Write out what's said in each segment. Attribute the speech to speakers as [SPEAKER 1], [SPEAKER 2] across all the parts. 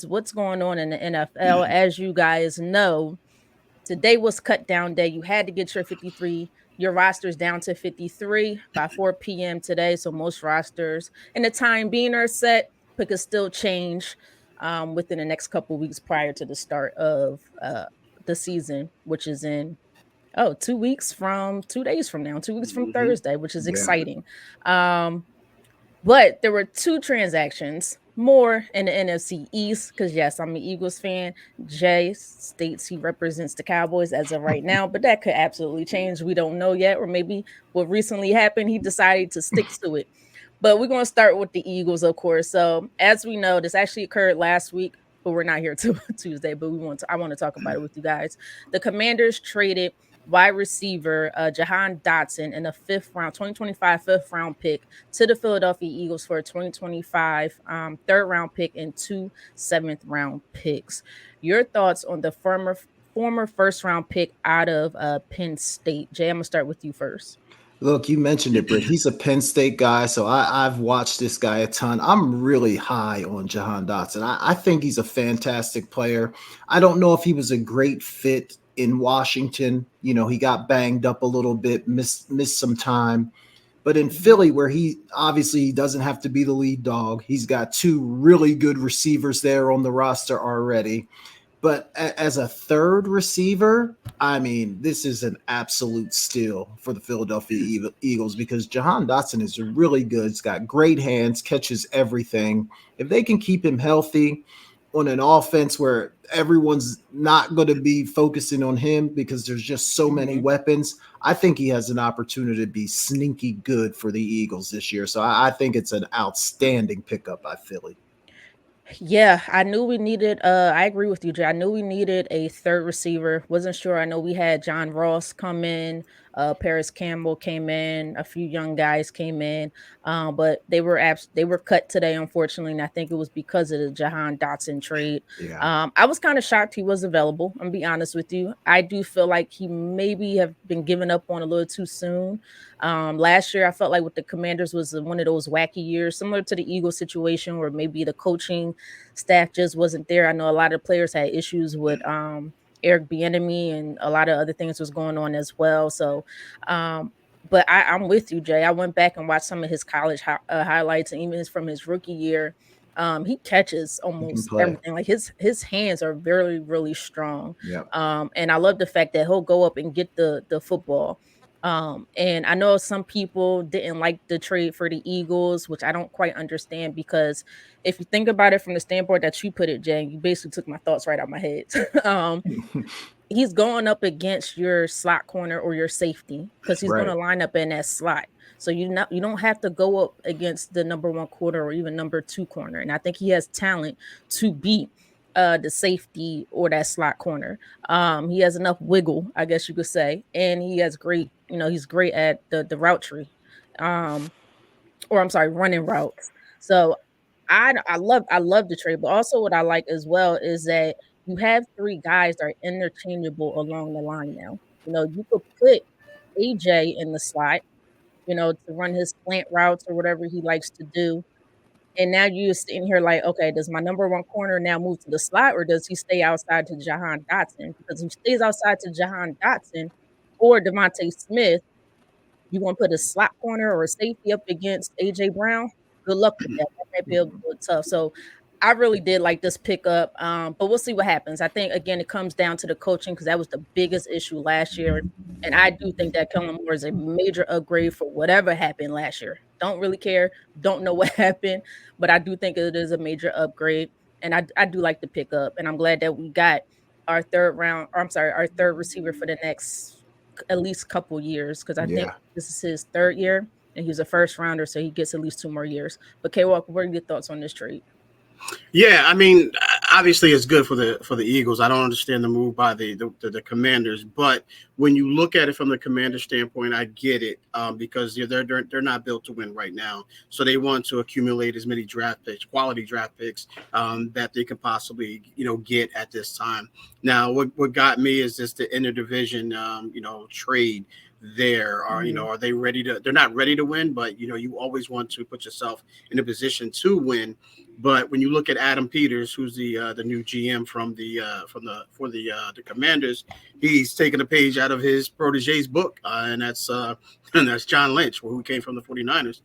[SPEAKER 1] What's going on in the NFL? As you guys know, today was cut down day. You had to get your 53, your rosters down to 53 by 4 p.m. today. So most rosters and the time being are set, but could still change within the next couple weeks prior to the start of the season, which is in 2 weeks from 2 days from now, 2 weeks from
[SPEAKER 2] Hmm.
[SPEAKER 1] Thursday, which is
[SPEAKER 2] Yeah.
[SPEAKER 1] exciting. Um, but there were two transactions more in the NFC East because, yes, I'm an Eagles fan. Jay states he represents the Cowboys as of right now, but that could absolutely change. We don't know yet. Or maybe what recently happened, he decided to stick to it. But we're going to start with the Eagles, of course. So, as we know, this actually occurred last week, but we're not here till Tuesday. But I want to talk about it with you guys. The Commanders traded wide receiver Jahan Dotson in a fifth round, 2025 fifth round pick to the Philadelphia Eagles for a 2025 third round pick and two seventh round picks. Your thoughts on the former first round pick out of Penn State? Jay, I'm gonna start with you first.
[SPEAKER 2] Look, you mentioned it, Britt. He's a Penn State guy, so I've watched this guy a ton. I'm really high on Jahan Dotson. I think he's a fantastic player. I don't know if he was a great fit in Washington. You know, he got banged up a little bit, missed some time. But in
[SPEAKER 1] Mhm.
[SPEAKER 2] Philly, where he obviously doesn't have to be the lead dog, he's got two really good receivers there on the roster already. But as a third receiver, I mean, this is an absolute steal for the Philadelphia Eagles because Jahan Dotson is really good. He's got great hands, catches everything. If they can keep him healthy on an offense where everyone's not going to be focusing on him because there's just so many
[SPEAKER 1] Mhm.
[SPEAKER 2] weapons, I think he has an opportunity to be sneaky good for the Eagles this year. So I think it's an outstanding pickup by Philly.
[SPEAKER 1] Yeah, I knew we needed I agree with you, Jay. I knew we needed a third receiver. Wasn't sure. I know we had John Ross come in, Paris Campbell came in, a few young guys came in. But they were cut today, unfortunately, and I think it was because of the Jahan Dotson trade.
[SPEAKER 2] Yeah.
[SPEAKER 1] I was kind of shocked he was available. I'm gonna be honest with you. I do feel like he maybe have been given up on a little too soon. Last year, I felt like with the Commanders was one of those wacky years, similar to the Eagles situation, where maybe the coaching staff just wasn't there. I know a lot of players had issues with Eric Bieniemy and a lot of other things was going on as well. So, um, but I'm with you, Jay. I went back and watched some of his college highlights and even from his rookie year. He catches
[SPEAKER 2] He can
[SPEAKER 1] almost
[SPEAKER 2] play.
[SPEAKER 1] everything. Like his hands are very really strong.
[SPEAKER 2] Yeah.
[SPEAKER 1] And I love the fact that he'll go up and get the football. And I know some people didn't like the trade for the Eagles, which I don't quite understand because if you think about it from the standpoint that you put it, Jay, you basically took my thoughts right out my head. um, he's going up against your slot corner or your safety because he's going
[SPEAKER 2] Right.
[SPEAKER 1] to line up in that slot. So you don't have to go up against the number one corner or even number two corner. And I think he has talent to beat the safety or that slot corner. He has enough wiggle, I guess you could say, and he has great, he's great at the route tree. Um, or I'm sorry, running routes. So I love the trade, but also what I like as well is that you have three guys that are interchangeable along the line now. You could put AJ in the slot, to run his slant routes or whatever he likes to do. And now you're sitting here like, okay, does my number one corner now move to the slot or does he stay outside to Jahan Dotson? Because if he stays outside to Jahan Dotson or Devontae Smith, you want to put a slot corner or a safety up against AJ Brown? Good luck with that. That might be a little tough. So I really did like this pickup, but we'll see what happens. I think again it comes down to the coaching because that was the biggest issue last year, and I do think that Kellen Moore is a major upgrade for whatever happened last year. Don't really care, don't know what happened, but I do think it is a major upgrade, and I do like the pickup, and I'm glad that we got our third round, or I'm sorry, our third receiver for the next at least couple years because I think
[SPEAKER 2] Yeah.
[SPEAKER 1] this is his third year and he was a first rounder, so he gets at least two more years. But K Walker, what are your thoughts on this trade?
[SPEAKER 3] Yeah, I mean, obviously it's good for the Eagles. I don't understand the move by the Commanders, but when you look at it from the Commander standpoint, I get it because they're not built to win right now, so they want to accumulate as many draft picks, quality draft picks that they can possibly get at this time. Now, what got me is just the interdivision trade. there? Are
[SPEAKER 1] Mhm.
[SPEAKER 3] are they ready to? They're not ready to win, but you always want to put yourself in a position to win. But when you look at Adam Peters, who's the new GM from the Commanders, he's taken a page out of his protege's book, and that's and that's John Lynch, who came from the 49ers.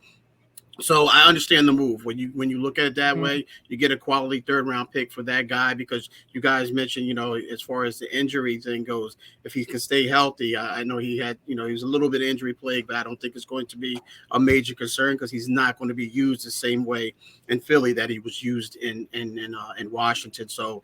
[SPEAKER 3] So I understand the move. When you look at it that
[SPEAKER 1] Mhm.
[SPEAKER 3] way, you get a quality third round pick for that guy because you guys mentioned, as far as the injury thing goes, if he can stay healthy, I know he was a little bit injury plagued, but I don't think it's going to be a major concern because he's not going to be used the same way in Philly that he was used in Washington. So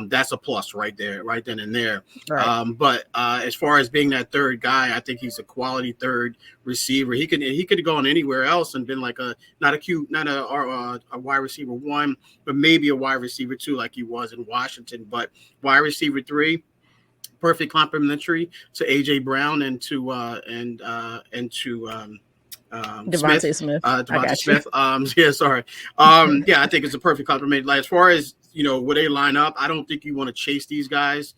[SPEAKER 3] that's a plus right there, right then and there.
[SPEAKER 1] Right.
[SPEAKER 3] But as far as being that third guy, I think he's a quality third receiver. He could have gone anywhere else and been like not a wide receiver one, but maybe a wide receiver two, like he was in Washington. But wide receiver three, perfect complementary to AJ Brown and to Smith,
[SPEAKER 1] Devontae Smith. I
[SPEAKER 3] Devontae
[SPEAKER 1] got you.
[SPEAKER 3] Smith. Yeah, sorry. Yeah, I think it's a perfect compliment. Like as far as where they line up, I don't think you want to chase these guys.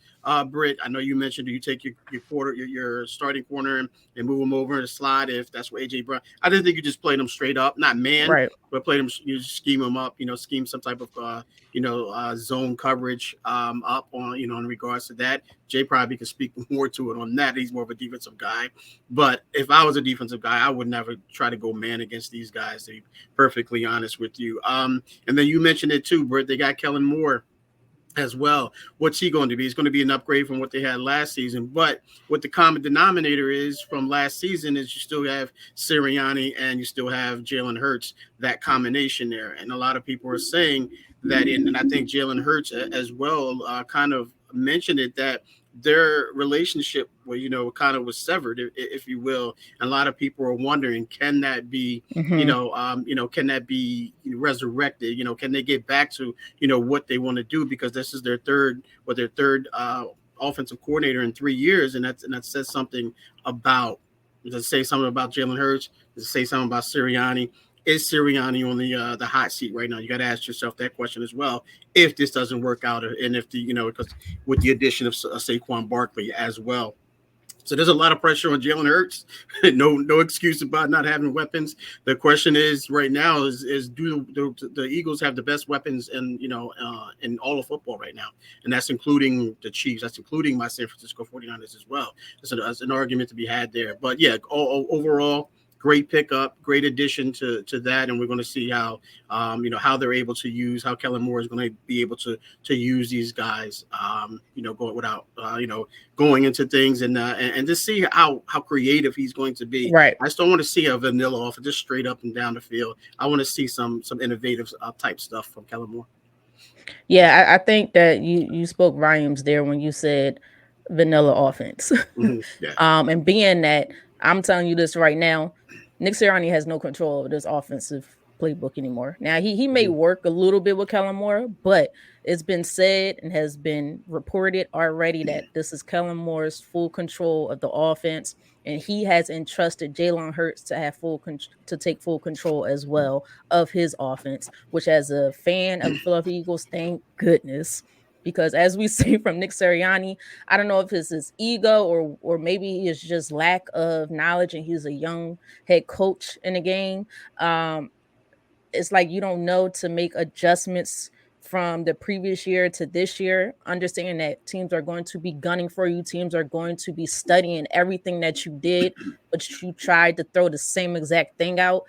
[SPEAKER 3] Britt, I know you mentioned you take your starting corner and move them over and slide if that's where AJ Brown. I didn't think you just played them straight up, not man,
[SPEAKER 1] Right.
[SPEAKER 3] but play them. You scheme them up. Scheme some type of zone coverage up on in regards to that. Jay probably can speak more to it on that. He's more of a defensive guy. But if I was a defensive guy, I would never try to go man against these guys, to be perfectly honest with you. And then you mentioned it too, Britt. They got Kellen Moore as well. What's he going to be? He's going to be an upgrade from what they had last season. But what the common denominator is from last season is you still have Sirianni and you still have Jalen Hurts, that combination there. And a lot of people are saying that, and I think Jalen Hurts as well kind of mentioned it, that their relationship, well, kind of was severed, if you will. And a lot of people are wondering, can that be,
[SPEAKER 1] Hmm.
[SPEAKER 3] can that be resurrected? Can they get back to what they want to do, because this is their third offensive coordinator in 3 years, and that says something about. Does it say something about Jalen Hurts? Does it say something about Sirianni? Is Sirianni on the hot seat right now? You got to ask yourself that question as well. If this doesn't work out, and if because with the addition of Saquon Barkley as well. So there's a lot of pressure on Jalen Hurts. No excuse about not having weapons. The question is right now is do the Eagles have the best weapons in all of football right now, and that's including the Chiefs. That's including my San Francisco 49ers as well. That's an argument to be had there. But yeah, overall, great pickup, great addition to that, and we're going to see how they're able to use, how Kellen Moore is going to be able to use these guys, going without going into things, and to see how creative he's going to be.
[SPEAKER 1] Right.
[SPEAKER 3] I just don't want to see a vanilla offer just straight up and down the field. I want to see some innovative type stuff from Kellen Moore.
[SPEAKER 1] Yeah, I think that you spoke volumes there when you said vanilla offense.
[SPEAKER 3] Yeah.
[SPEAKER 1] And being that I'm telling you this right now, Nick Sirianni has no control over this offensive playbook anymore. Now he may
[SPEAKER 3] Mhm.
[SPEAKER 1] work a little bit with Kellen Moore, but it's been said and has been reported already that this is Kellen Moore's full control of the offense, and he has entrusted Jalen Hurts to have to take full control as well of his offense. Which, as a fan of the Philadelphia Eagles, thank goodness. Because as we see from Nick Sirianni, I don't know if it's his ego or maybe it's just lack of knowledge, and he's a young head coach in the game. Um, it's like you don't know to make adjustments from the previous year to this year, understanding that teams are going to be gunning for you, teams are going to be studying everything that you did, but you tried to throw the same exact thing out.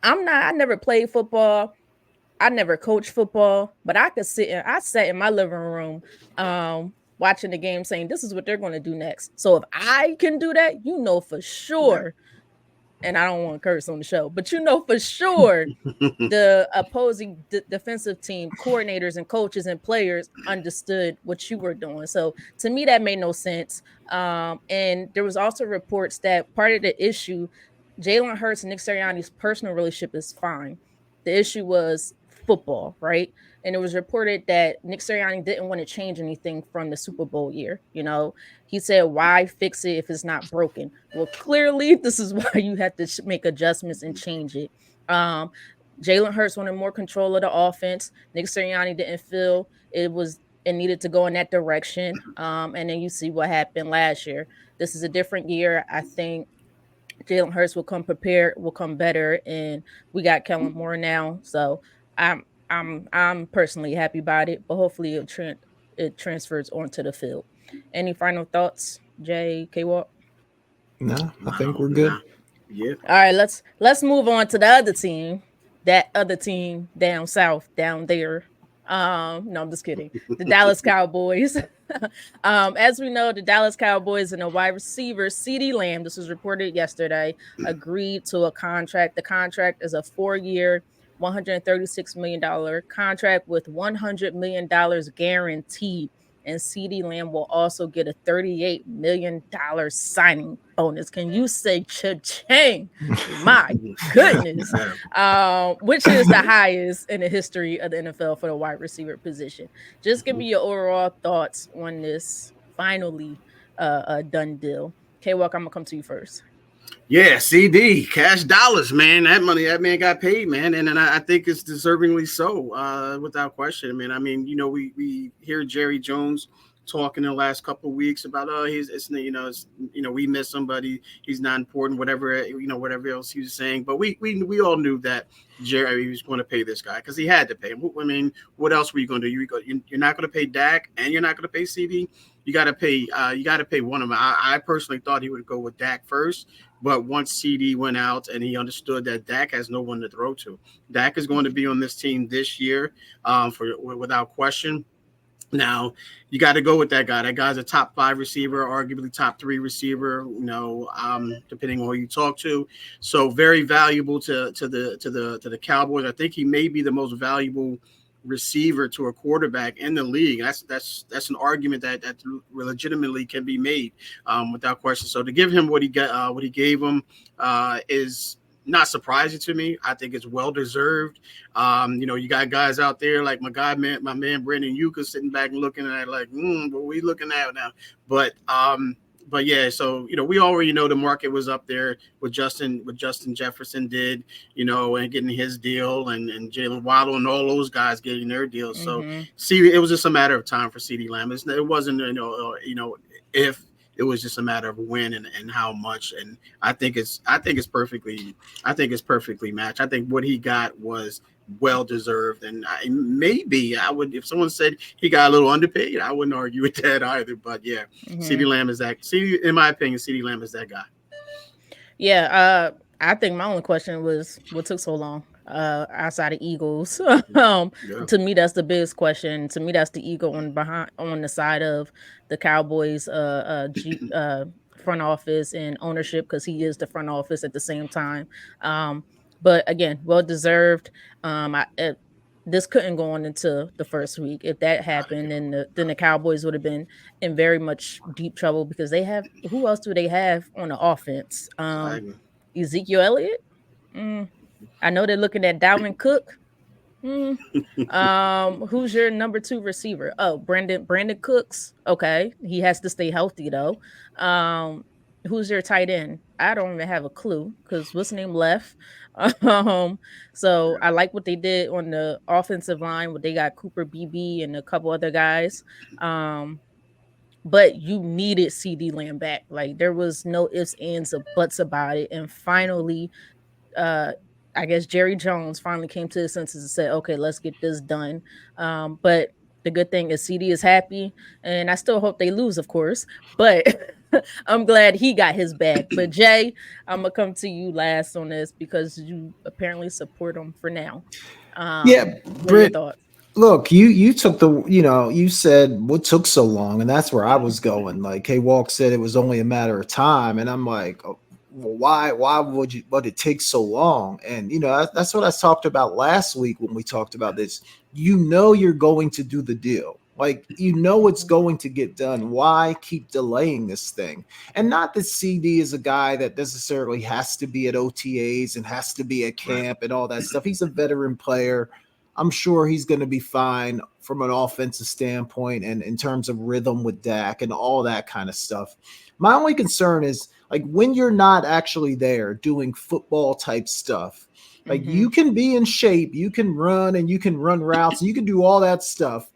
[SPEAKER 1] I never played football. I never coached football, but I sat in my living room watching the game saying this is what they're going to do next. So if I can do that, for
[SPEAKER 3] Yeah.
[SPEAKER 1] sure, and I don't want to curse on the show, but for sure the opposing defensive team coordinators and coaches and players understood what you were doing. So to me, that made no sense. And there was also reports that part of the issue, Jalen Hurts and Nick Sirianni's personal relationship is fine. The issue was football, right? And it was reported that Nick Sirianni didn't want to change anything from the Super Bowl year. He said, "Why fix it if it's not broken?" Well, clearly, this is why you had to make adjustments and change it. Um, Jalen Hurts wanted more control of the offense. Nick Sirianni didn't feel it was it needed to go in that direction. And then you see what happened last year. This is a different year. I think Jalen Hurts will come prepared, will come better, and we got Kellen Moore now. So I'm personally happy about it, but hopefully it transfers onto the field. Any final thoughts, Jay K Walk?
[SPEAKER 2] No, I think
[SPEAKER 3] No,
[SPEAKER 2] we're good.
[SPEAKER 3] nah. Yeah.
[SPEAKER 1] All right, let's move on to the other team. That other team down south, down there. No, I'm just kidding. The Dallas Cowboys. As we know, the Dallas Cowboys and a wide receiver, Ceedee Lamb, this was reported yesterday, agreed to a contract. The contract is a 4-year, $136 million contract with $100 million guaranteed. And Ceedee Lamb will also get a $38 million signing bonus. Can you say cha-ching? My goodness.
[SPEAKER 3] Yeah.
[SPEAKER 1] Which is the highest in the history of the NFL for the wide receiver position. Just give me your overall thoughts on this finally done deal. K-Walk, I'm gonna come to you first.
[SPEAKER 3] Yeah, CD, cash dollars, man. That money, that man got paid, man, and I think it's deservingly so, without question. We hear Jerry Jones talking in the last couple of weeks about we miss somebody, he's not important, whatever else he was saying. But we all knew that Jerry was going to pay this guy because he had to pay him. I mean, what else were you going to do? You're not going to pay Dak, and you're not going to pay CD. You got to pay one of them. I personally thought he would go with Dak first. But once CD went out and he understood that Dak has no one to throw to, Dak is going to be on this team this year, without question. Now you got to go with that guy. That guy's a top 5 receiver, arguably top 3 receiver. Depending on who you talk to. So very valuable to the Cowboys. I think he may be the most valuable receiver to a quarterback in the league. That's an argument that legitimately can be made, without question. So to give him what he gave him, is not surprising to me. I think it's well deserved. You got guys out there like my man Brandon Yuka sitting back and looking at it like, what we looking at now? But yeah, so we already know the market was up there with Justin Jefferson did, and getting his deal, and Jalen Waddle and all those guys getting their deals. So
[SPEAKER 1] Mm-hmm.
[SPEAKER 3] see, it was just a matter of time for CeeDee Lamb. It wasn't if, it was just a matter of when and how much. And I think it's perfectly matched. I think what he got was well deserved, and I would, if someone said he got a little underpaid, I wouldn't argue with that either. But yeah,
[SPEAKER 1] Mm-hmm.
[SPEAKER 3] CeeDee Lamb is that. In my opinion, CeeDee Lamb is that guy.
[SPEAKER 1] Yeah, I think my only question was what took so long outside of Eagles.
[SPEAKER 3] Yeah,
[SPEAKER 1] To me, that's the biggest question. To me, that's the ego on the side of the Cowboys front office and ownership, because he is the front office at the same time. Um, but again, well deserved. This couldn't go on into the first week. If that happened, then the Cowboys would have been in very much deep trouble, because they have, who else do they have on the offense?
[SPEAKER 3] exactly.
[SPEAKER 1] Ezekiel Elliott. Mm, I know they're looking at Dalvin Cook. Mm. Who's your number 2 receiver? Oh, Brandon Cooks. Okay, he has to stay healthy though. Who's your tight end? I don't even have a clue, because what's name left. Um, so I like what they did on the offensive line. What they got, Cooper BB and a couple other guys. Um, but you needed CD Lamb back. Like, there was no ifs, ands, or buts about it. And finally, uh I guess Jerry Jones finally came to his senses and said, okay, let's get this done. But the good thing is CD is happy, and I still hope they lose, of course, but I'm glad he got his bag. But Jay, I'm gonna come to you last on this, because you apparently support him for now.
[SPEAKER 2] Yeah,
[SPEAKER 1] What are your
[SPEAKER 2] Britt.
[SPEAKER 1] thoughts?
[SPEAKER 2] Look, you took you said what took so long, and that's where I was going. Like K Walk said, it was only a matter of time, and I'm like, oh, well, why would it take so long? And that's what I talked about last week when we talked about this. You're going to do the deal. Like, it's
[SPEAKER 1] Mhm.
[SPEAKER 2] going to get done. Why keep delaying this thing? And not that CD is a guy that necessarily has to be at OTAs and has to be at
[SPEAKER 3] Right.
[SPEAKER 2] camp and all that stuff. He's a veteran player. I'm sure he's going to be fine from an offensive standpoint and in terms of rhythm with Dak and all that kind of stuff. My only concern is, like, when you're not actually there doing football type stuff, like, you
[SPEAKER 1] Mhm.
[SPEAKER 2] can be in shape, you can run and you can run routes and you can do all that stuff.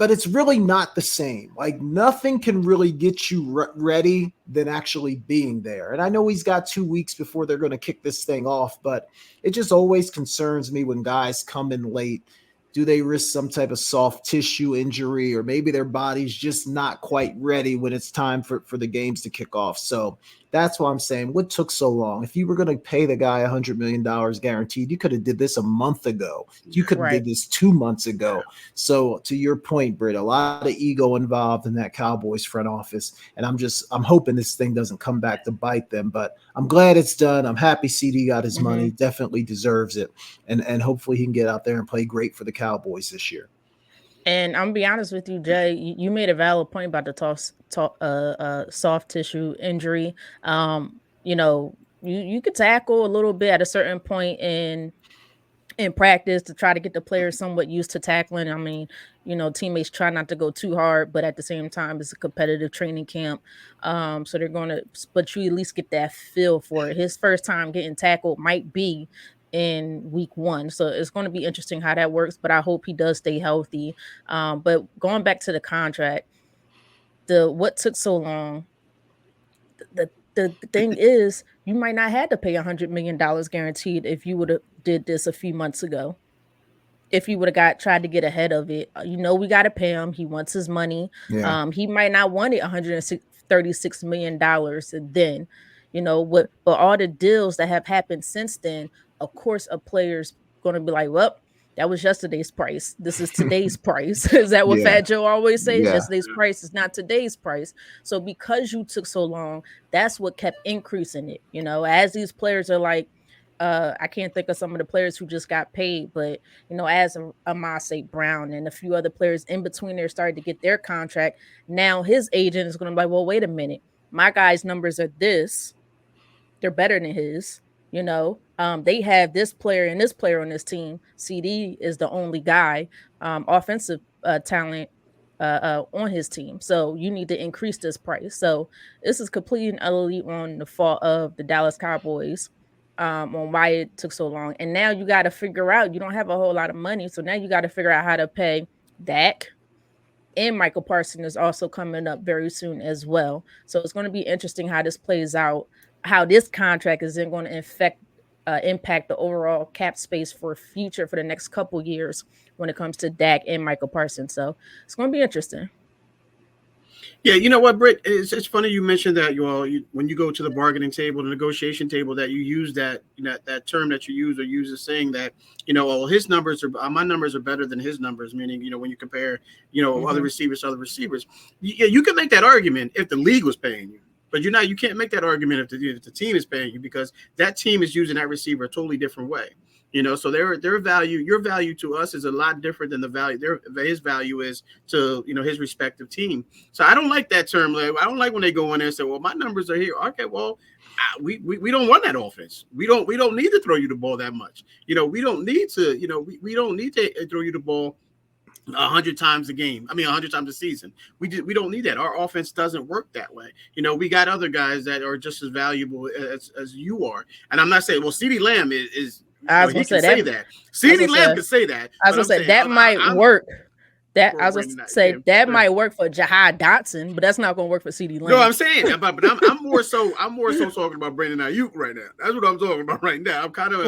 [SPEAKER 2] but it's really not the same. Like nothing can really get you ready than actually being there. And I know he's got 2 weeks before they're going to kick this thing off, but it just always concerns me when guys come in late. Do they risk some type of soft tissue injury, or maybe their body's just not quite ready when it's time for the games to kick off? So that's why I'm saying, what took so long? If you were going to pay the guy $100 million guaranteed, you could have did this a month ago. You could have did this 2 months ago. So to your point, Britt, a lot of ego involved in that Cowboys front office. And I'm hoping this thing doesn't come back to bite them, but I'm glad it's done. I'm happy CD got his money, definitely deserves it. And hopefully he can get out there and play great for the Cowboys this year.
[SPEAKER 1] And I'm gonna be honest with you, Jay. You made a valid point about the soft tissue injury. You know, you could tackle a little bit at a certain point in practice to try to get the players somewhat used to tackling. I mean, you know, teammates try not to go too hard, but at the same time, it's a competitive training camp. So they're going to, but you at least get that feel for it. His first time getting tackled might be in week 1. So it's going to be interesting how that works, but I hope he does stay healthy. But going back to the contract, what took so long, the thing is, you might not have to pay $100 million guaranteed if you would have did this a few months ago. If you would have tried to get ahead of it, you know, we got to pay him. He wants his money.
[SPEAKER 2] Yeah.
[SPEAKER 1] He might not want it $136 million then, you know, but all the deals that have happened since then, of course, a player's going to be like, well, that was yesterday's price. This is today's price. Is that what Fat Joe always says?
[SPEAKER 2] Yeah.
[SPEAKER 1] Yesterday's price is not today's price. So because you took so long, that's what kept increasing it. You know, as these players are like, I can't think of some of the players who just got paid, but you know, as Amase Brown and a few other players in between there started to get their contract. Now his agent is going to be like, well, wait a minute, my guy's numbers are this. They're better than his. You know, they have this player and this player on this team. CD is the only guy, offensive talent on his team. So you need to increase this price. So this is completely and utterly on the fault of the Dallas Cowboys on why it took so long. And now you got to figure out, you don't have a whole lot of money. So now you got to figure out how to pay Dak. And Michael Parsons is also coming up very soon as well. So it's going to be interesting how this plays out, how this contract is then going to impact the overall cap space for the next couple years when it comes to Dak and Michael Parsons. So it's going to be interesting.
[SPEAKER 3] Yeah, you know what, Britt? It's funny you mentioned that. When you go to the bargaining table, the negotiation table, that you use that that term that you use is saying that his numbers are my numbers are better than his numbers. Meaning, when you compare other receivers to other receivers, you can make that argument if the league was paying you. But you can't make that argument if the team is paying you, because that team is using that receiver a totally different way. So their value, your value to us is a lot different than the value his value is to his respective team. So I don't like that term. I don't like when they go in there and say, well, my numbers are here. Okay, well, we don't run that offense. We don't need to throw you the ball that much. We don't need to we don't need to throw you the ball 100 times a game. I mean, 100 times a season. We don't need that. Our offense doesn't work that way. We got other guys that are just as valuable as you are. And I'm not saying, well, Ceedee Lamb is
[SPEAKER 1] I was going to say that.
[SPEAKER 3] Ceedee Lamb can say that.
[SPEAKER 1] I was going to say that might work. That I was going to say that might work for Jahan Dotson, but that's not going to work for Ceedee Lamb.
[SPEAKER 3] No, I'm saying that, but I'm more so talking about Brandon Ayuk right now. That's what I'm talking about right now. I'm kind of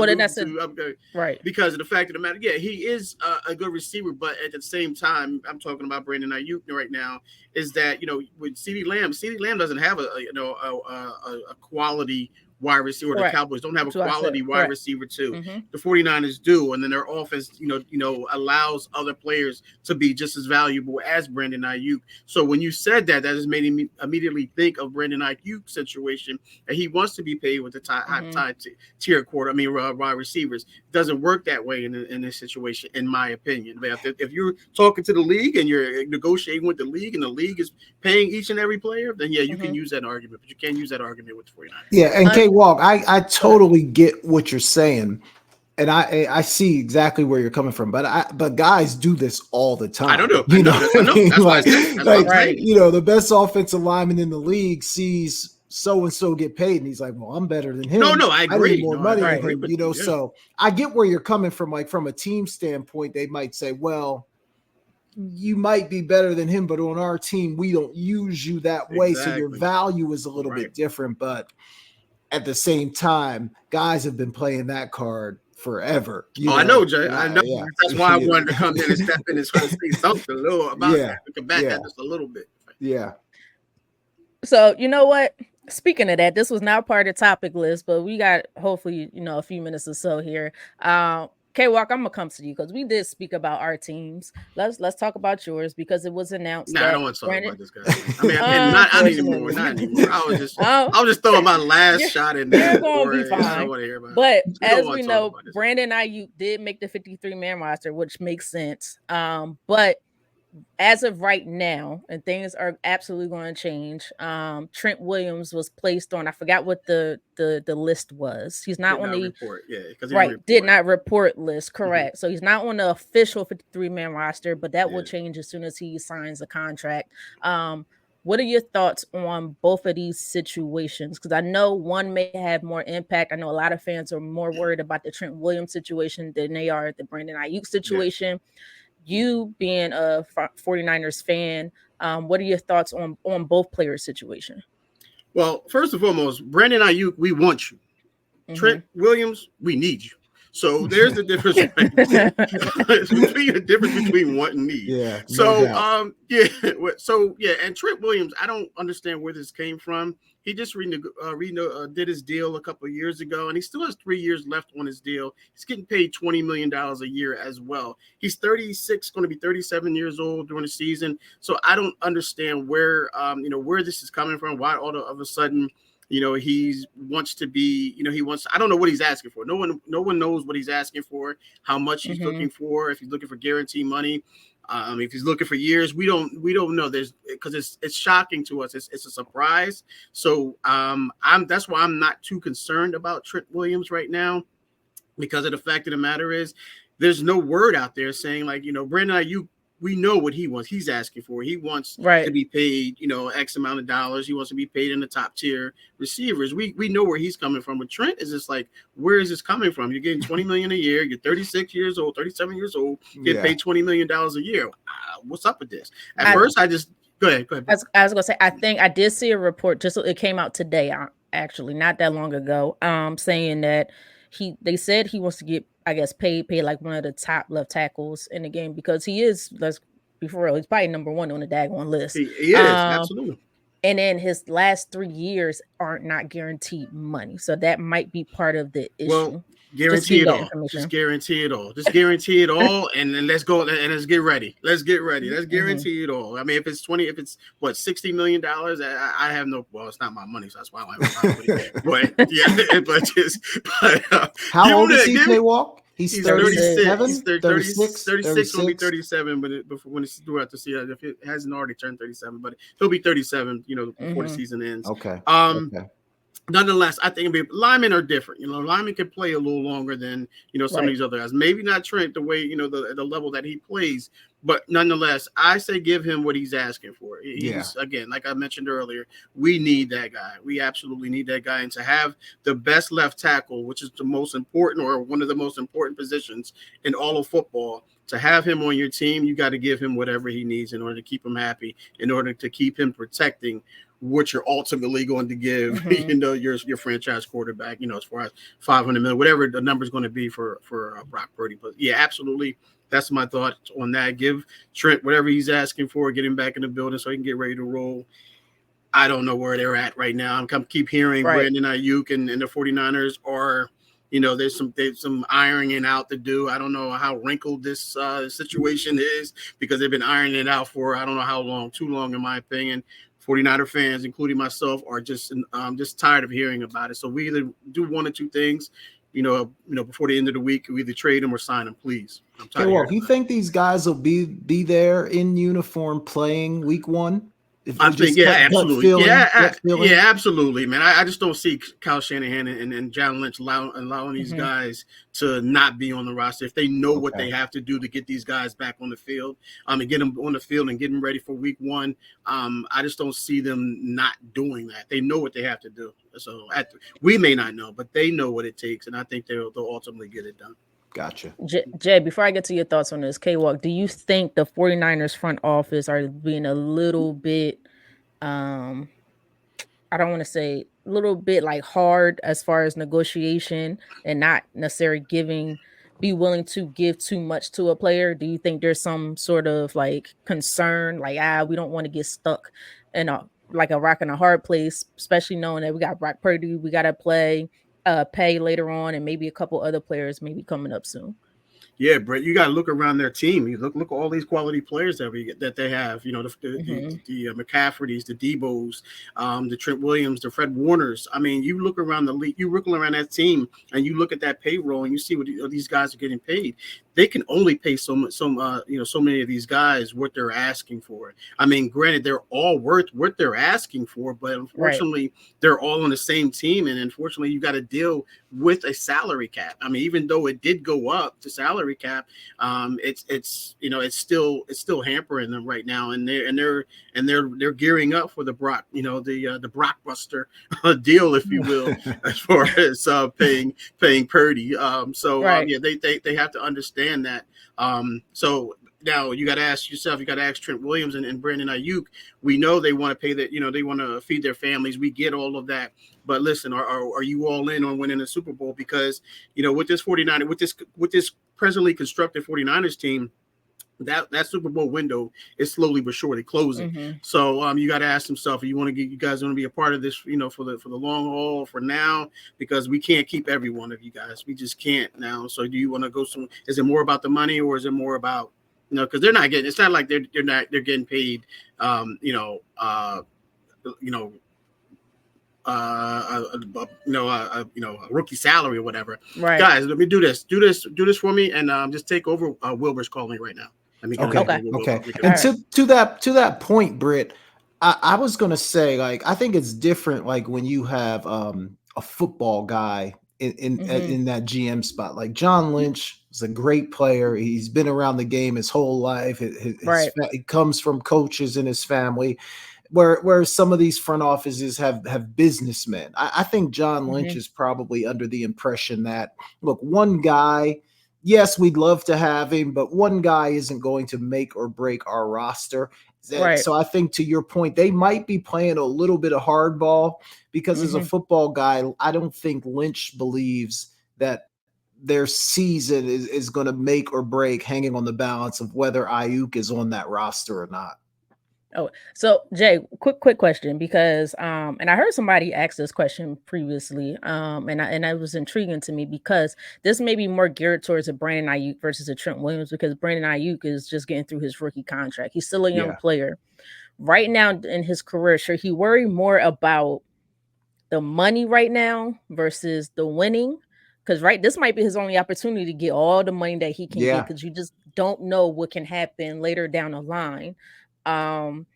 [SPEAKER 1] right,
[SPEAKER 3] because of the fact of the matter. Yeah, he is a good receiver, but at the same time, I'm talking about Brandon Ayuk right now. Is that with Ceedee Lamb doesn't have a quality wide receiver. The Cowboys don't have a quality wide receiver too. Mm-hmm. The 49ers do, and then their offense, allows other players to be just as valuable as Brandon Ayuk. So when you said that just made me immediately think of Brandon Ayuk's situation, and he wants to be paid with the high tier wide receivers. It doesn't work that way in this situation, in my opinion. But if you're talking to the league and you're negotiating with the league, and the league is paying each and every player, then you can use that argument, but you can't use that argument with the 49ers.
[SPEAKER 2] Yeah, and Walk, I totally get what you're saying, and I see exactly where you're coming from. But guys do this all the time.
[SPEAKER 3] I don't know. That's why
[SPEAKER 2] the best offensive lineman in the league sees so and so get paid, and he's like, "Well, I'm better than him."
[SPEAKER 3] No, I agree.
[SPEAKER 2] I need more money than him. So I get where you're coming from. Like from a team standpoint, they might say, "Well, you might be better than him, but on our team, we don't use you that way. So your
[SPEAKER 3] Exactly.
[SPEAKER 2] value is a little
[SPEAKER 3] Right.
[SPEAKER 2] bit different. But at the same time, guys have been playing that card forever.
[SPEAKER 3] Oh, I know, Jay. I know.
[SPEAKER 2] Yeah.
[SPEAKER 3] That's why I wanted to come in and step in and try to say something a little about
[SPEAKER 2] Yeah.
[SPEAKER 3] that. We can back that just a little bit.
[SPEAKER 2] Yeah.
[SPEAKER 1] So you know what? Speaking of that, this was not part of the topic list, but we got hopefully a few minutes or so here. K-Walk, I'm gonna come to you because we did speak about our teams. Let's talk about yours because it was announced
[SPEAKER 3] Nah, I
[SPEAKER 1] that
[SPEAKER 3] don't want to talk
[SPEAKER 1] Brandon.
[SPEAKER 3] about this guy. I mean, not anymore. Not anymore. I was just throwing my last shot in there.
[SPEAKER 1] You're gonna be fine.
[SPEAKER 3] I don't want to hear about
[SPEAKER 1] but
[SPEAKER 3] it.
[SPEAKER 1] as we know, Brandon Ayuk did make the 53-man roster, which makes sense. But as of right now, and things are absolutely going to change. Trent Williams was placed on. I forgot what the list was. He's not on the
[SPEAKER 3] report. Yeah, because
[SPEAKER 1] did not report list. Correct.
[SPEAKER 3] Mm-hmm.
[SPEAKER 1] So he's not on the official 53-man roster, but that will change as soon as he signs a contract. What are your thoughts on both of these situations? Because I know one may have more impact. I know a lot of fans are more worried about the Trent Williams situation than they are the Brandon Ayuk situation. Yeah. You being a 49ers fan, what are your thoughts on both players' situation?
[SPEAKER 3] Well, first and foremost, Brandon Ayuk, we want you. Mm-hmm. Trent Williams, we need you. So there's the difference between want and need.
[SPEAKER 2] Yeah.
[SPEAKER 3] So and Trent Williams, I don't understand where this came from. He just did his deal a couple of years ago, and he still has 3 years left on his deal. He's getting paid $20 million a year as well. He's 36, going to be 37 years old during the season. So I don't understand where this is coming from. Why all of a sudden, he wants to be, I don't know what he's asking for. No one knows what he's asking for, how much he's looking for, if he's looking for guaranteed money. If he's looking for years, we don't know. Because it's shocking to us. It's a surprise. So that's why I'm not too concerned about Trent Williams right now, because of the fact of the matter is there's no word out there saying Brandon Ayuk. We know what he wants. He's asking for. He wants to be paid, X amount of dollars. He wants to be paid in the top tier receivers. We know where he's coming from. But Trent is just where is this coming from? You're getting $20 million a year. You're 36 years old, 37 years old. Get paid $20 million a year. What's up with this? First, I just go ahead.
[SPEAKER 1] I was gonna say, I think I did see a report. It came out today, actually, not that long ago. Saying that they said he wants to get, I guess, paid like one of the top left tackles in the game because he is, let's be for real, he's probably number one on the daggone list.
[SPEAKER 3] He is, absolutely.
[SPEAKER 1] And then his last 3 years aren't not guaranteed money. So that might be part of the issue.
[SPEAKER 3] Well, guarantee it all. Just guarantee it all. Just guarantee it all. And then let's go and let's get ready. Let's guarantee it all. I mean, if it's $60 million, I have no, well, it's not my money, so that's why I don't have a money. But yeah,
[SPEAKER 2] how old is he, K-Walk? He's 37,
[SPEAKER 3] he's 36, will be 37 when it's throughout the season. If it hasn't already turned 37, but he'll be 37, before the season ends.
[SPEAKER 2] Okay.
[SPEAKER 3] Nonetheless, I think linemen are different. Linemen can play a little longer than some of these other guys. Maybe not Trent the way the level that he plays, but nonetheless, I say give him what he's asking for. He's again, like I mentioned earlier, we need that guy. We absolutely need that guy, and to have the best left tackle, which is the most important or one of the most important positions in all of football. To have him on your team, you got to give him whatever he needs in order to keep him happy, in order to keep him protecting what you're ultimately going to give, your franchise quarterback, as far as $500 million, whatever the number is going to be for Brock Purdy. But yeah, absolutely. That's my thought on that. Give Trent whatever he's asking for, get him back in the building so he can get ready to roll. I don't know where they're at right now. I keep hearing Brandon Ayuk and the 49ers are, there's some ironing out to do. I don't know how wrinkled this situation is because they've been ironing it out for I don't know how long, too long in my opinion. 49er fans, including myself, are just tired of hearing about it. So we either do one or two things, before the end of the week. We either trade them or sign them, please. I'm tired.
[SPEAKER 2] Okay, well, do you think these guys will be there in uniform playing week one?
[SPEAKER 3] I think, absolutely. Absolutely, man. I just don't see Kyle Shanahan and John Lynch allowing these guys to not be on the roster if they know what they have to do to get these guys back on the field. And get them on the field and get them ready for week one. I just don't see them not doing that. They know what they have to do. So we may not know, but they know what it takes, and I think they'll ultimately get it done.
[SPEAKER 2] Gotcha.
[SPEAKER 1] Jay, before I get to your thoughts on this, K-Walk, do you think the 49ers front office are being a little bit, um, I don't want to say a little bit like hard as far as negotiation and not necessarily be willing to give too much to a player? Do you think there's some sort of like concern, like, we don't want to get stuck in a like a rock and a hard place, especially knowing that we got Brock Purdy, we got to pay later on, and maybe a couple other players maybe coming up soon.
[SPEAKER 3] Yeah, Brett, you got to look around their team. You look at all these quality players that they have. You know,
[SPEAKER 1] Hmm.
[SPEAKER 3] the McCaffreys, the Debos, the Trent Williams, the Fred Warners. I mean, you look around the league, you look around that team, and you look at that payroll, and you see what these guys are getting paid. They can only pay so much, so many of these guys what they're asking for. I mean, granted, they're all worth what they're asking for, but
[SPEAKER 1] Right,
[SPEAKER 3] unfortunately, they're all on the same team, and unfortunately, you got to deal with a salary cap. I mean, even though it did go up, the salary cap, it's it's still hampering them right now, and they're gearing up for the Brock, the Brockbuster deal, if you will, as far as paying Purdy.
[SPEAKER 1] right.
[SPEAKER 3] Yeah, they have to understand that. So now you got to ask yourself, you got to ask Trent Williams and Brandon Ayuk. We know they want to pay that, they want to feed their families. We get all of that. But listen, are you all in on winning the Super Bowl? Because, with this 49, with this presently constructed 49ers team, that Super Bowl window is slowly but surely closing.
[SPEAKER 1] Hmm.
[SPEAKER 3] So you got to ask yourself, you guys want to be a part of this, for the long haul for now, because we can't keep every one of you guys. We just can't now. So do you want to go some? Is it more about the money, or is it more about, because they're not getting? It's not like they're getting paid, you know, a rookie salary or whatever.
[SPEAKER 1] Right.
[SPEAKER 3] Guys, let me do this for me, and just take over. Wilbur's calling me right now. Let me get
[SPEAKER 2] Okay.
[SPEAKER 1] Okay.
[SPEAKER 3] Wilbur.
[SPEAKER 2] Okay.
[SPEAKER 3] We can-
[SPEAKER 1] All
[SPEAKER 2] And
[SPEAKER 1] right.
[SPEAKER 2] to that point, Britt, I was gonna say, like, I think it's different, like when you have a football guy
[SPEAKER 1] Hmm.
[SPEAKER 2] in that GM spot. Like John Lynch is a great player. He's been around the game his whole life.
[SPEAKER 1] Right.
[SPEAKER 2] He comes from coaches in his family. Where some of these front offices have businessmen. I think John Lynch
[SPEAKER 1] Hmm.
[SPEAKER 2] is probably under the impression that, look, one guy, yes, we'd love to have him, but one guy isn't going to make or break our roster.
[SPEAKER 1] Right.
[SPEAKER 2] So I think, to your point, they might be playing a little bit of hardball, because as a
[SPEAKER 1] Hmm.
[SPEAKER 2] football guy, I don't think Lynch believes that their season is going to make or break hanging on the balance of whether Ayuk is on that roster or not.
[SPEAKER 1] Oh, so Jay, quick question, because and I heard somebody ask this question previously, and it was intriguing to me because this may be more geared towards a Brandon Ayuk versus a Trent Williams, because Brandon Ayuk is just getting through his rookie contract. He's still a young
[SPEAKER 2] Yeah.
[SPEAKER 1] player right now in his career. Should he worry more about the money right now versus the winning? Because this might be his only opportunity to get all the money that he can get,
[SPEAKER 2] Yeah.
[SPEAKER 1] because you just don't know what can happen later down the line. Um,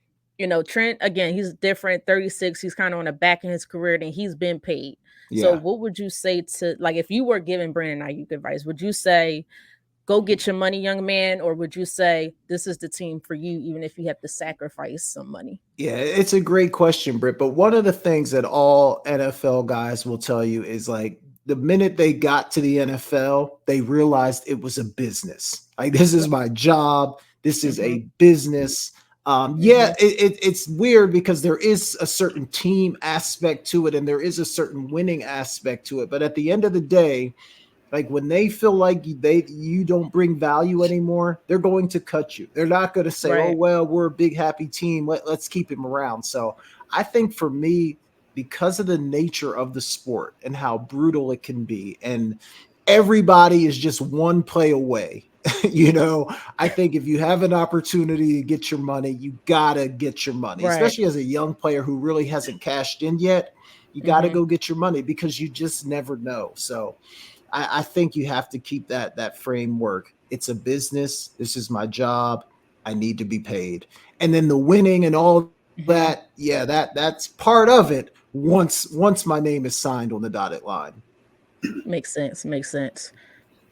[SPEAKER 1] Trent, again, he's different, 36. He's kind of on the back in his career, and he's been paid. So
[SPEAKER 2] Yeah.
[SPEAKER 1] what would you say to, like, if you were giving Brandon Ayuk advice, would you say go get your money, young man, or would you say this is the team for you, even if you have to sacrifice some money?
[SPEAKER 2] Yeah, it's a great question, Britt. But one of the things that all NFL guys will tell you is, like, the minute they got to the NFL, they realized it was a business. Like, this is my job. This is
[SPEAKER 1] Mm-hmm.
[SPEAKER 2] a business. Yeah,
[SPEAKER 1] Mm-hmm.
[SPEAKER 2] it's weird because there is a certain team aspect to it, and there is a certain winning aspect to it. But at the end of the day, like, when they feel like you don't bring value anymore, they're going to cut you. They're not going to say, "Oh
[SPEAKER 1] Right.
[SPEAKER 2] well, we're a big happy team. Let's keep him around." So I think for me, because of the nature of the sport and how brutal it can be, and everybody is just one play away. I think if you have an opportunity to get your money, you gotta get your money,
[SPEAKER 1] Right.
[SPEAKER 2] especially as a young player who really hasn't cashed in yet. You got to
[SPEAKER 1] Mm-hmm.
[SPEAKER 2] go get your money, because you just never know. So I think you have to keep that framework. It's a business. This is my job. I need to be paid. And then the winning and all
[SPEAKER 1] Mm-hmm.
[SPEAKER 2] that, yeah, that's part of it once my name is signed on the dotted line.
[SPEAKER 1] Makes sense. Makes sense.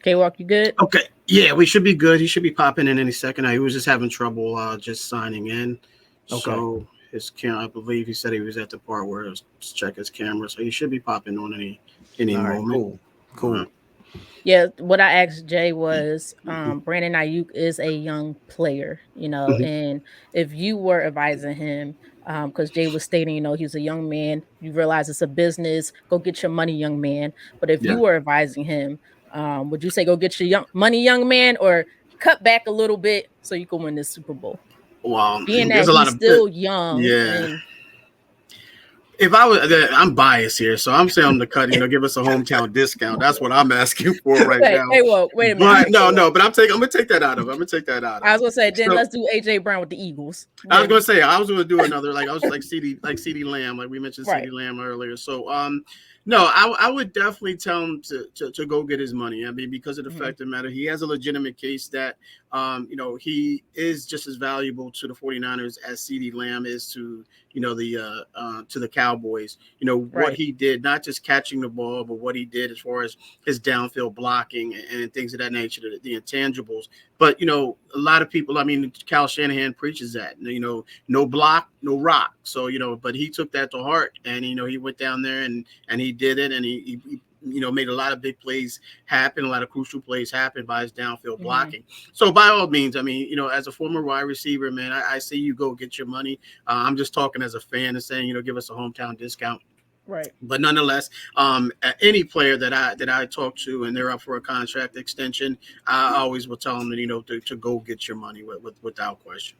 [SPEAKER 1] K-Walk, you good?
[SPEAKER 3] Okay, yeah, we should be good. He should be popping in any second. He was just having trouble just signing in.
[SPEAKER 2] Okay.
[SPEAKER 3] So his I believe he said he was at the part where it was check his camera. So he should be popping on any
[SPEAKER 2] All right,
[SPEAKER 3] moment.
[SPEAKER 2] cool.
[SPEAKER 3] Uh,
[SPEAKER 2] Cool.
[SPEAKER 1] Yeah, what I asked Jay was, Brandon Ayuk is a young player,
[SPEAKER 3] Mhm.
[SPEAKER 1] and if you were advising him, because Jay was stating, he's a young man, you realize it's a business, go get your money, young man. But if
[SPEAKER 3] Yeah.
[SPEAKER 1] you were advising him, would you say go get your young money, young man, or cut back a little bit so you can win this Super Bowl?
[SPEAKER 3] Well,
[SPEAKER 1] Being
[SPEAKER 3] there's
[SPEAKER 1] that
[SPEAKER 3] a lot
[SPEAKER 1] he's
[SPEAKER 3] of
[SPEAKER 1] still young
[SPEAKER 3] yeah.
[SPEAKER 1] and
[SPEAKER 3] If I was, I'm biased here, so I'm saying to cut, give us a hometown discount. That's what I'm asking for right
[SPEAKER 1] hey,
[SPEAKER 3] now.
[SPEAKER 1] hey, well, wait a minute. All
[SPEAKER 3] But
[SPEAKER 1] right,
[SPEAKER 3] no,
[SPEAKER 1] well,
[SPEAKER 3] no. But I'm gonna take that out of. I'm gonna take that out
[SPEAKER 1] I
[SPEAKER 3] of.
[SPEAKER 1] was gonna say then
[SPEAKER 3] So
[SPEAKER 1] let's do AJ Brown with the Eagles.
[SPEAKER 3] I was gonna
[SPEAKER 1] Then
[SPEAKER 3] say I was gonna do another like I was like CD Lamb, like we mentioned
[SPEAKER 1] right.
[SPEAKER 3] CD Lamb earlier. So no, I would definitely tell him to go get his money. I mean, because of the
[SPEAKER 1] Mhm.
[SPEAKER 3] fact of the matter, he has a legitimate case that he is just as valuable to the 49ers as CD Lamb is to to the Cowboys. What
[SPEAKER 1] Right.
[SPEAKER 3] he did, not just catching the ball, but what he did as far as his downfield blocking and things of that nature, the intangibles. But a lot of people. I mean, Cal Shanahan preaches that. No block, no rock. So but he took that to heart, and he went down there and he did it, and he made a lot of big plays happen, a lot of crucial plays happen by his downfield
[SPEAKER 1] Mhm.
[SPEAKER 3] blocking. So by all means, I mean, as a former wide receiver, man, I see you go get your money. I'm just talking as a fan and saying, give us a hometown discount.
[SPEAKER 1] Right.
[SPEAKER 3] But nonetheless, any player that I talk to and they're up for a contract extension, I always will tell them that to go get your money without question.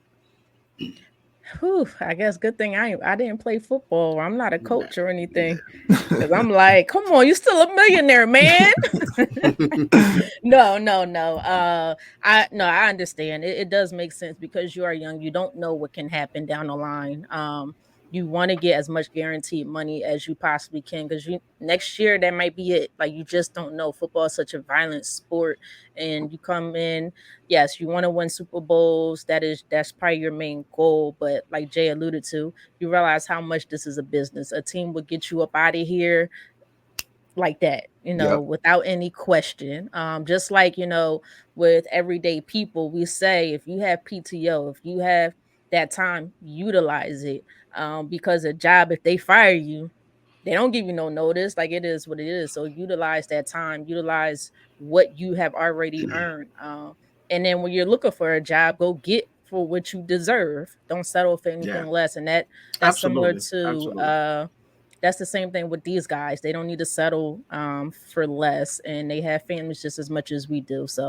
[SPEAKER 1] Whew, I guess good thing I didn't play football. I'm not a
[SPEAKER 3] Yeah,
[SPEAKER 1] coach or anything.
[SPEAKER 3] yeah.
[SPEAKER 1] Cause I'm like, come on, you still a millionaire, man. No, no, no. I understand. It does make sense because you are young. You don't know what can happen down the line. You want to get as much guaranteed money as you possibly can because you next year that might be it. Like you just don't know. Football is such a violent sport, and you come in. Yes, you want to win Super Bowls. That's probably your main goal. But like Jay alluded to, you realize how much this is a business. A team would get you up out of here like that,
[SPEAKER 2] Yep.
[SPEAKER 1] without any question. Just like, with everyday people, we say if you have PTO, if you have that time, utilize it. Because a job, if they fire you, they don't give you no notice. Like it is what it is. So utilize that time, utilize what you have already earned. And then when you're looking for a job, go get for what you deserve. Don't settle for
[SPEAKER 3] Yeah,
[SPEAKER 1] anything less. And that's similar
[SPEAKER 3] absolutely,
[SPEAKER 1] to
[SPEAKER 3] absolutely.
[SPEAKER 1] that's the same thing with these guys. They don't need to settle for less, and they have families just as much as we do. So